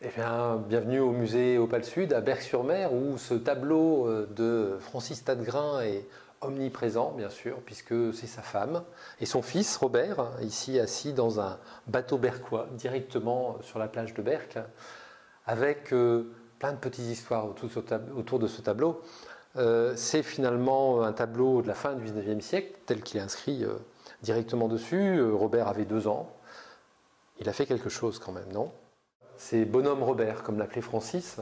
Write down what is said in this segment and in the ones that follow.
Eh bien, bienvenue au musée Opale Sud à Berck-sur-Mer où ce tableau de Francis Tadgrain est omniprésent, bien sûr, puisque c'est sa femme et son fils Robert, ici assis dans un bateau berquois directement sur la plage de Berck, avec plein de petites histoires autour de ce tableau. C'est finalement un tableau de la fin du 19e siècle, tel qu'il est inscrit directement dessus. Robert avait 2 ans. Il a fait quelque chose quand même, non ? C'est Bonhomme Robert, comme l'appelait Francis,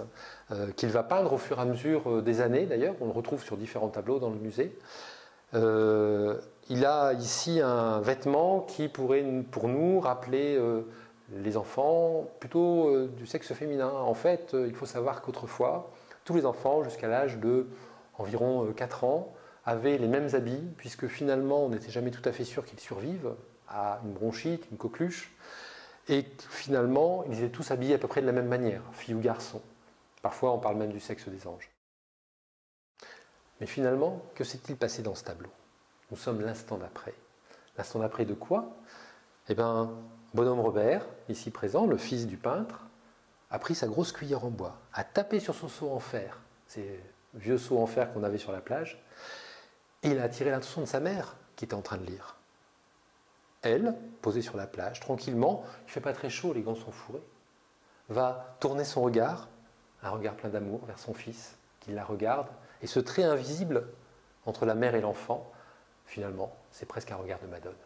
qu'il va peindre au fur et à mesure des années d'ailleurs. On le retrouve sur différents tableaux dans le musée. Il a ici un vêtement qui pourrait pour nous rappeler les enfants plutôt du sexe féminin. En fait, il faut savoir qu'autrefois, tous les enfants jusqu'à l'âge de environ 4 ans avaient les mêmes habits, puisque finalement on n'était jamais tout à fait sûr qu'ils survivent à une bronchite, une coqueluche. Et finalement, ils étaient tous habillés à peu près de la même manière, filles ou garçons. Parfois, on parle même du sexe des anges. Mais finalement, que s'est-il passé dans ce tableau? Nous sommes l'instant d'après. L'instant d'après de quoi? Eh bien, Bonhomme Robert, ici présent, le fils du peintre, a pris sa grosse cuillère en bois, a tapé sur son seau en fer, ces vieux seaux en fer qu'on avait sur la plage, et il a attiré l'attention de sa mère, qui était en train de lire. Elle, posée sur la plage, tranquillement, il ne fait pas très chaud, les gants sont fourrés, va tourner son regard, un regard plein d'amour, vers son fils, qui la regarde, et ce trait invisible entre la mère et l'enfant, finalement, c'est presque un regard de Madone.